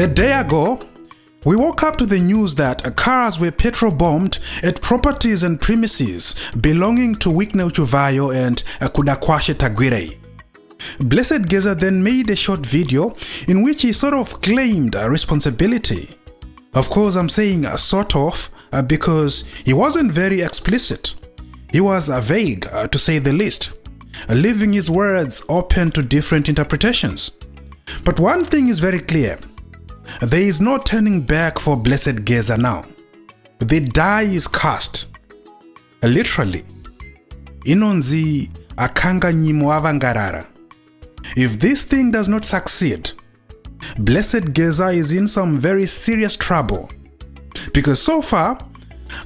A day ago, we woke up to the news that cars were petrol-bombed at properties and premises belonging to Wikne Uchuvayo and Kudakwashe Tagwirei. Blessed Gaza then made a short video in which he sort of claimed responsibility. Of course, I'm saying sort of because he wasn't very explicit. He was vague, to say the least, leaving his words open to different interpretations. But one thing is very clear. There is no turning back for Blessed Gaza now. The die is cast. Literally. Inonzi akanga nyimo avangarara. If this thing does not succeed, Blessed Gaza is in some very serious trouble. Because so far,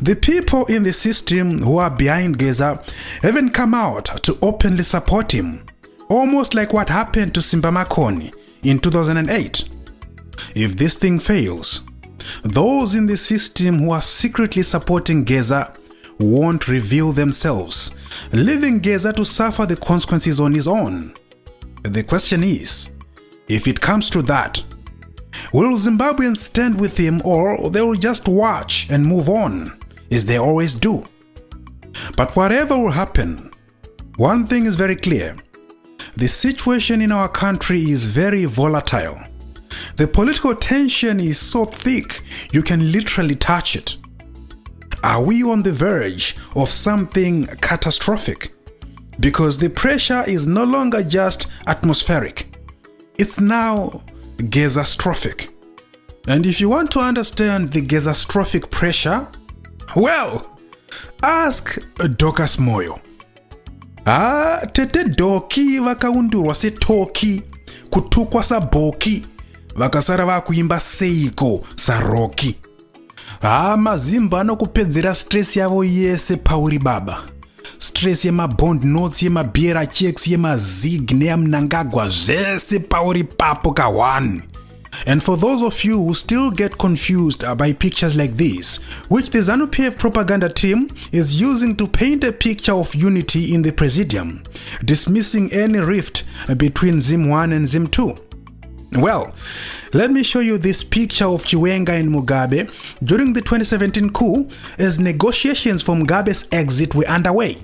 the people in the system who are behind Gaza haven't come out to openly support him, almost like what happened to Simba Makoni in 2008. If this thing fails, those in the system who are secretly supporting Gaza won't reveal themselves, leaving Gaza to suffer the consequences on his own. The question is, if it comes to that, will Zimbabweans stand with him or they will just watch and move on, as they always do? But whatever will happen, one thing is very clear. The situation in our country is very volatile. The political tension is so thick, you can literally touch it. Are we on the verge of something catastrophic? Because the pressure is no longer just atmospheric. It's now Gazastrophic. And if you want to understand the Gazastrophic pressure, well, ask Dorcas Moyo. Tete doki vakaundurwa se toki, kutukwa sa boki, vakasara vakuimba seiko sa roki. Mazimba anokupedzera stress yavo yese pauri baba. Stress yema bond notes yema biera checks yema zig nea mnangagwa zese pauri papo kawan. And for those of you who still get confused by pictures like this, which the ZANU-PF propaganda team is using to paint a picture of unity in the Presidium, dismissing any rift between Zim 1 and Zim 2. Well, let me show you this picture of Chiwenga and Mugabe during the 2017 coup as negotiations for Mugabe's exit were underway.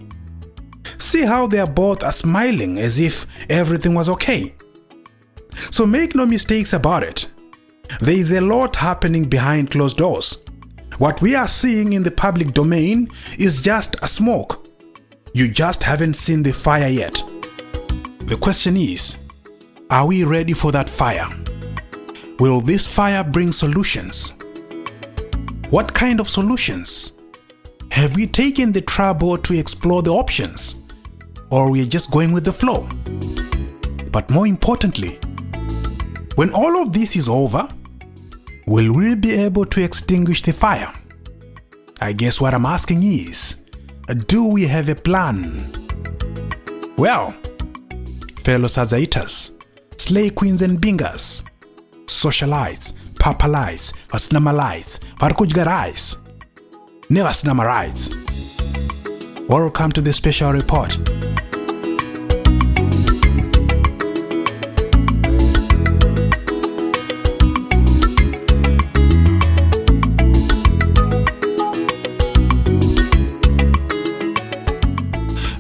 See how they are both smiling as if everything was okay. So make no mistakes about it. There is a lot happening behind closed doors. What we are seeing in the public domain is just a smoke. You just haven't seen the fire yet. The question is, are we ready for that fire? Will this fire bring solutions? What kind of solutions? Have we taken the trouble to explore the options? Or are we just going with the flow? But more importantly, when all of this is over, will we be able to extinguish the fire? I guess what I'm asking is, do we have a plan? Well, fellow Sazaitas, slay queens and bingers, socialites, papalites, vasnamalites, varkujgarais, never snamarites. Welcome to the special report.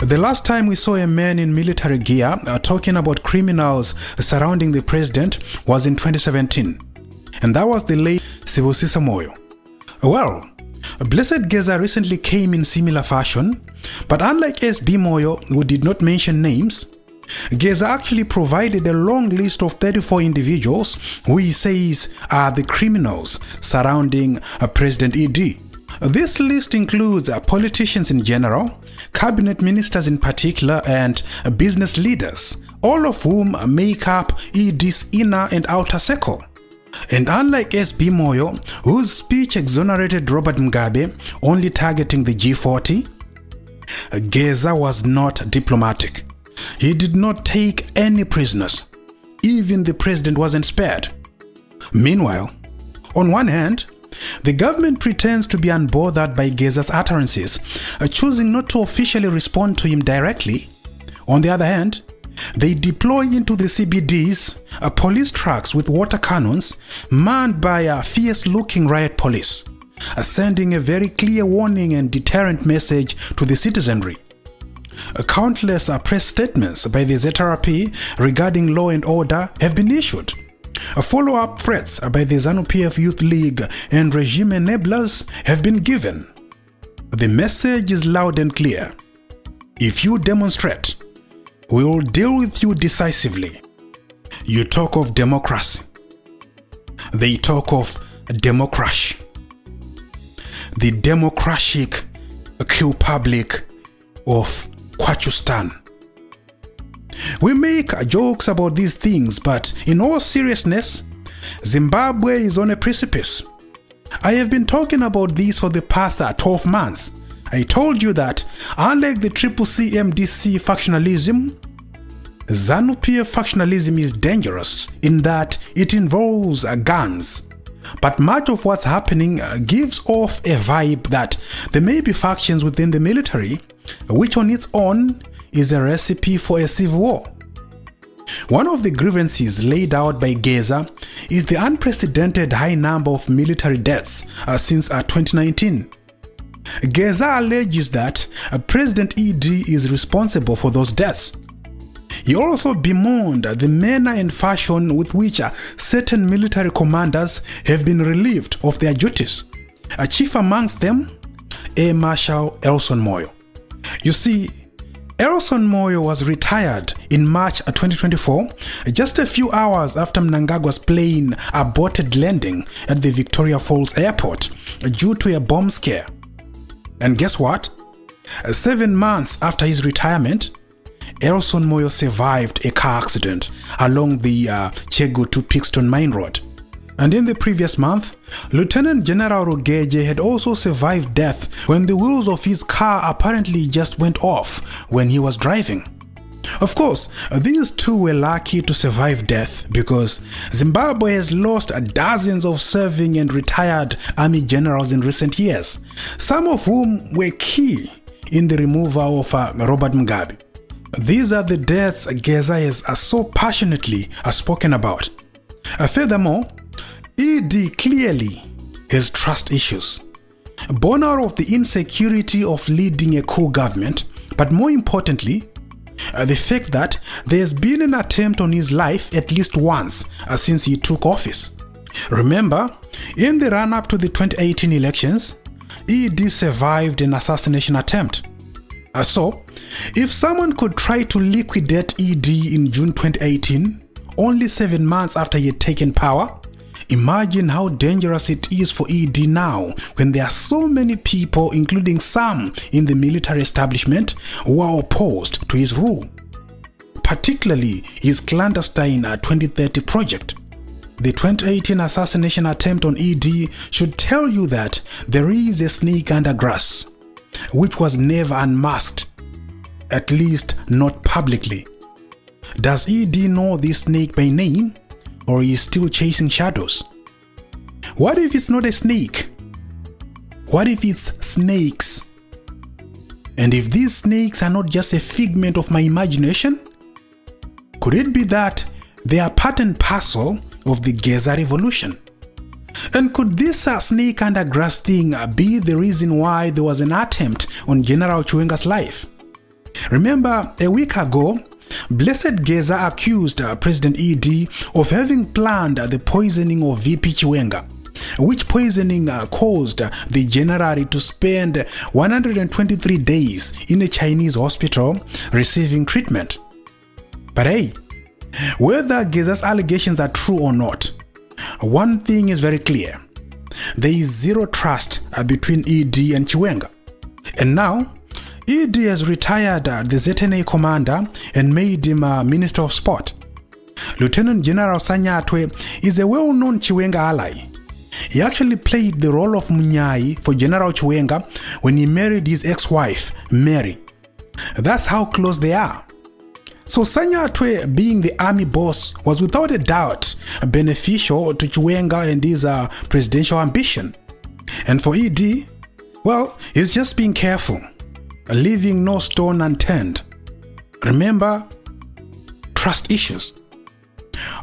The last time we saw a man in military gear talking about criminals surrounding the president was in 2017. And that was the late Sibusisa Moyo. Well, Blessed Gaza recently came in similar fashion, but unlike SB Moyo, who did not mention names, Gaza actually provided a long list of 34 individuals who he says are the criminals surrounding President ED. This list includes politicians in general, cabinet ministers in particular, and business leaders, all of whom make up ED's inner and outer circle. And unlike SB Moyo, whose speech exonerated Robert Mugabe, only targeting the G40, Gaza was not diplomatic. He did not take any prisoners. Even the president wasn't spared. Meanwhile, on one hand, the government pretends to be unbothered by Gaza's utterances, choosing not to officially respond to him directly. On the other hand, They deploy into the CBDs police trucks with water cannons manned by fierce-looking riot police, sending a very clear warning and deterrent message to the citizenry. Countless press statements by the ZRP regarding law and order have been issued. Follow-up threats by the ZANU-PF Youth League and regime enablers have been given. The message is loud and clear. If you demonstrate, we will deal with you decisively. You talk of democracy. They talk of democracy. The democratic Republic of Kwachustan. We make jokes about these things, but in all seriousness, Zimbabwe is on a precipice. I have been talking about this for the past 12 months. I told you that, unlike the CCC MDC factionalism, ZANU-PF factionalism is dangerous in that it involves guns. But much of what's happening gives off a vibe that there may be factions within the military, which on its own is a recipe for a civil war. One of the grievances laid out by Gaza is the unprecedented high number of military deaths since 2019. Gaza alleges that President ED is responsible for those deaths. He also bemoaned the manner and fashion with which certain military commanders have been relieved of their duties. Chief amongst them, Air Marshal Elson Moyo. You see, Elson Moyo was retired in March 2024, just a few hours after Mnangagwa's plane aborted landing at the Victoria Falls airport due to a bomb scare. And guess what? 7 months after his retirement, Elson Moyo survived a car accident along the Chego to Pixton Mine Road. And in the previous month, Lieutenant General Rugeje had also survived death when the wheels of his car apparently just went off when he was driving. Of course, these two were lucky to survive death because Zimbabwe has lost dozens of serving and retired army generals in recent years, some of whom were key in the removal of Robert Mugabe. These are the deaths Gaza has so passionately spoken about. Furthermore, ED clearly has trust issues, born out of the insecurity of leading a coup government, but more importantly, the fact that there has been an attempt on his life at least once since he took office. Remember, in the run-up to the 2018 elections, ED survived an assassination attempt. So, if someone could try to liquidate ED in June 2018, only 7 months after he had taken power, imagine how dangerous it is for ED now when there are so many people, including some in the military establishment, who are opposed to his rule, particularly his clandestine 2030 project. The 2018 assassination attempt on ED should tell you that there is a snake under grass, which was never unmasked, at least not publicly. Does ED know this snake by name, or is still chasing shadows? What if it's not a snake? What if it's snakes? And if these snakes are not just a figment of my imagination, could it be that they are part and parcel of the Gaza revolution? And could this snake under grass thing be the reason why there was an attempt on General Chiwenga's life? Remember, a week ago, Blessed Gaza accused President ED of having planned the poisoning of VP Chiwenga, which poisoning caused the general to spend 123 days in a Chinese hospital receiving treatment. But hey, whether Gaza's allegations are true or not, one thing is very clear. There is zero trust between ED and Chiwenga. And now, ED has retired the ZNA commander and made him Minister of Sport. Lieutenant General Sanyatwe is a well-known Chiwenga ally. He actually played the role of Munyai for General Chiwenga when he married his ex-wife, Mary. That's how close they are. So Sanyatwe being the army boss was without a doubt beneficial to Chiwenga and his presidential ambition. And for ED, well, he's just being careful, leaving no stone unturned. Remember, trust issues.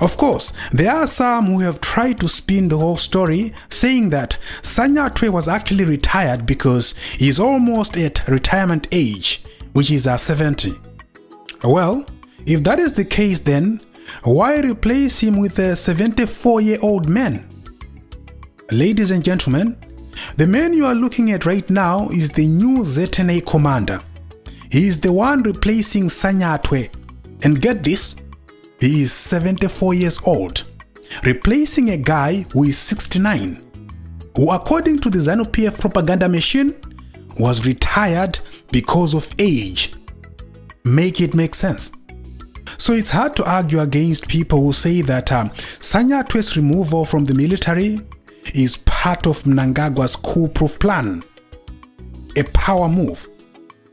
Of course, there are some who have tried to spin the whole story, saying that Sanyatwe was actually retired because he is almost at retirement age, which is 70. Well, if that is the case, then why replace him with a 74-year-old man? Ladies and gentlemen, the man you are looking at right now is the new ZNA commander. He is the one replacing Sanyatwe. And get this, he is 74 years old, replacing a guy who is 69, who according to the ZANU-PF propaganda machine was retired because of age. Make it make sense. So it's hard to argue against people who say that Sanyatwe's removal from the military is part of Mnangagwa's coup-proof plan, a power move,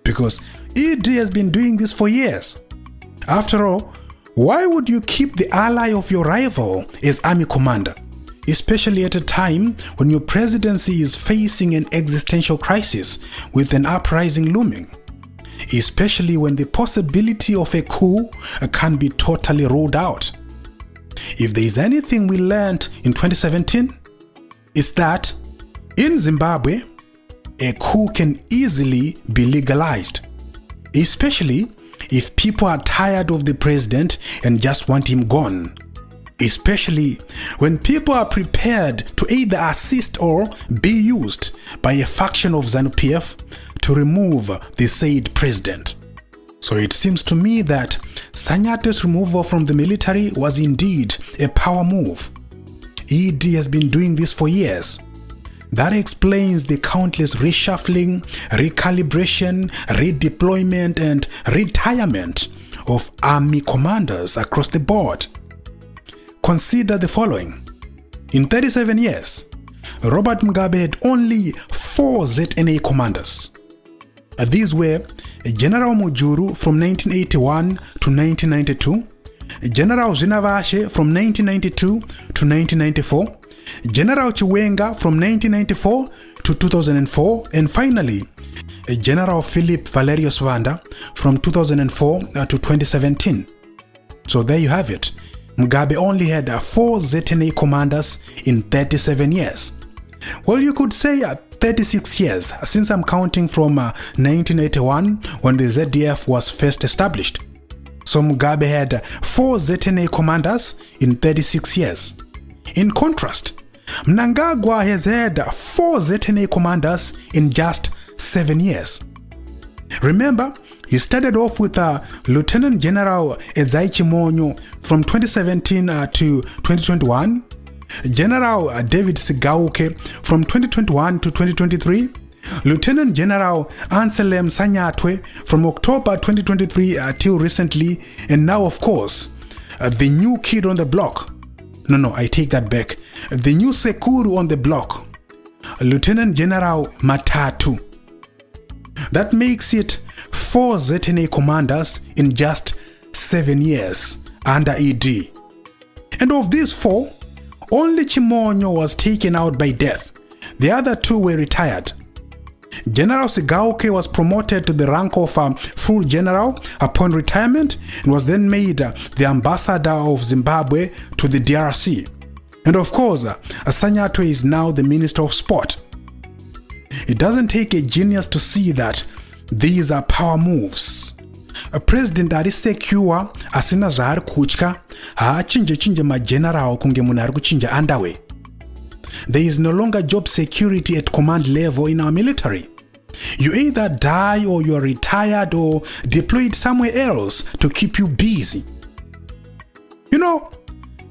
because ED has been doing this for years. After all, why would you keep the ally of your rival as army commander, especially at a time when your presidency is facing an existential crisis with an uprising looming, especially when the possibility of a coup can be totally ruled out? If there is anything we learned in 2017, it's that in Zimbabwe, a coup can easily be legalized, especially if people are tired of the president and just want him gone, especially when people are prepared to either assist or be used by a faction of ZANU-PF to remove the said president. So it seems to me that Sanyatwe's removal from the military was indeed a power move. ED has been doing this for years. That explains the countless reshuffling, recalibration, redeployment, and retirement of army commanders across the board. Consider the following. In 37 years, Robert Mugabe had only 4 ZNA commanders. These were General Mujuru from 1981 to 1992, General Zinavashe from 1992 to 1994, General Chiwenga from 1994 to 2004, and finally, General Philip Valerius Vanda from 2004 to 2017. So there you have it. Mugabe only had 4 ZNA commanders in 37 years. Well, you could say 36 years, since I'm counting from 1981 when the ZDF was first established. So Mugabe had 4 ZNA commanders in 36 years. In contrast, Mnangagwa has had 4 ZNA commanders in just 7 years. Remember, he started off with Lieutenant General Edzaichi Monyo from 2017 to 2021, General David Sigauke from 2021 to 2023, Lieutenant General Anselm Sanyatwe from October 2023 till recently, and now of course, the new kid on the block. No, I take that back. The new Sekuru on the block, Lieutenant General Matatu. That makes it 4 ZNA commanders in just 7 years under ED. And of these 4, only Chimonyo was taken out by death. The other 2 were retired. General Sigauke was promoted to the rank of full general upon retirement and was then made the ambassador of Zimbabwe to the DRC. And of course, Sanyatwe is now the Minister of Sport. It doesn't take a genius to see that these are power moves. A president ari secure asina zvaari kutya haachinje mageneral kunge munhu ari kuchinja underwear. There is no longer job security at command level in our military. You either die or you are retired or deployed somewhere else to keep you busy. You know,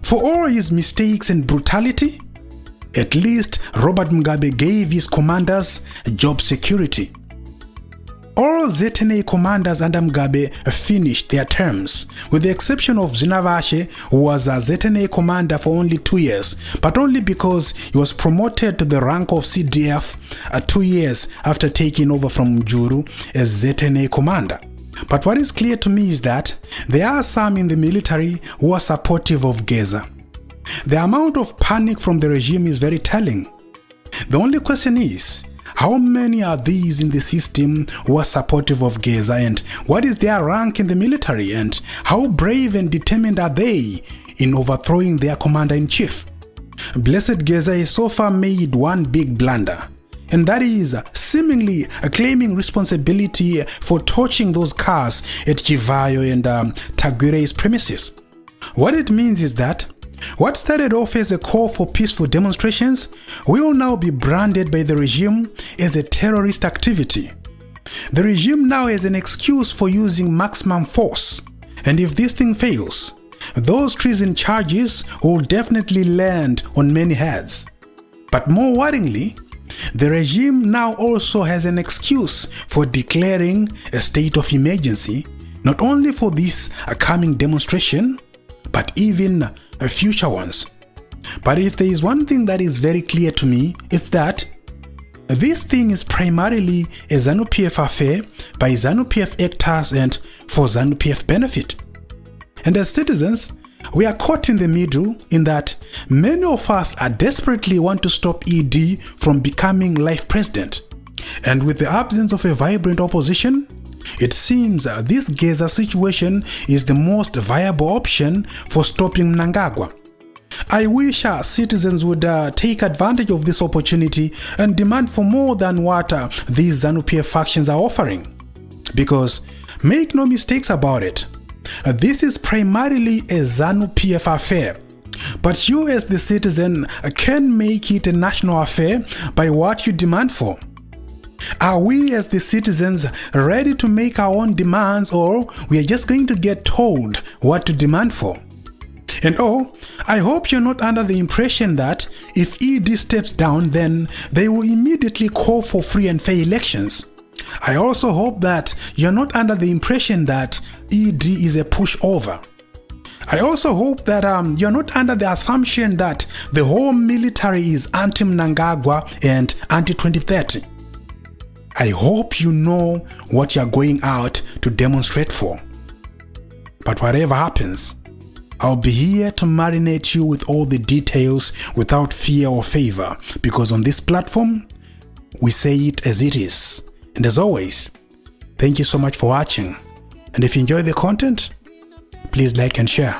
for all his mistakes and brutality, at least Robert Mugabe gave his commanders job security. All ZNA commanders under Mugabe finished their terms, with the exception of Zinavashe, who was a ZNA commander for only 2 years, but only because he was promoted to the rank of CDF 2 years after taking over from Mujuru as ZNA commander. But what is clear to me is that there are some in the military who are supportive of Gaza. The amount of panic from the regime is very telling. The only question is, How many are these in the system who are supportive of Gaza, and what is their rank in the military, and how brave and determined are they in overthrowing their commander-in-chief? Blessed Gaza has so far made one big blunder, and that is seemingly claiming responsibility for torching those cars at Chivayo and Taguirei's premises. What it means is that what started off as a call for peaceful demonstrations will now be branded by the regime as a terrorist activity. The regime now has an excuse for using maximum force, and if this thing fails, those treason charges will definitely land on many heads. But more worryingly, the regime now also has an excuse for declaring a state of emergency, not only for this coming demonstration, but even future ones. But if there is one thing that is very clear to me, it's that this thing is primarily a ZANU-PF affair by ZANU-PF actors and for ZANU-PF benefit. And as citizens, we are caught in the middle in that many of us are desperately want to stop ED from becoming life president. And with the absence of a vibrant opposition, it seems this Gaza situation is the most viable option for stopping Mnangagwa. I wish our citizens would take advantage of this opportunity and demand for more than what these ZANU-PF factions are offering. Because make no mistakes about it, this is primarily a ZANU-PF affair. But you as the citizen can make it a national affair by what you demand for. Are we as the citizens ready to make our own demands, or we are just going to get told what to demand for? And I hope you're not under the impression that if ED steps down, then they will immediately call for free and fair elections. I also hope that you're not under the impression that ED is a pushover. I also hope that you're not under the assumption that the whole military is anti-Mnangagwa and anti-2030. I hope you know what you're going out to demonstrate for. But whatever happens, I'll be here to marinate you with all the details without fear or favor, because on this platform, we say it as it is. And as always, thank you so much for watching. And if you enjoy the content, please like and share.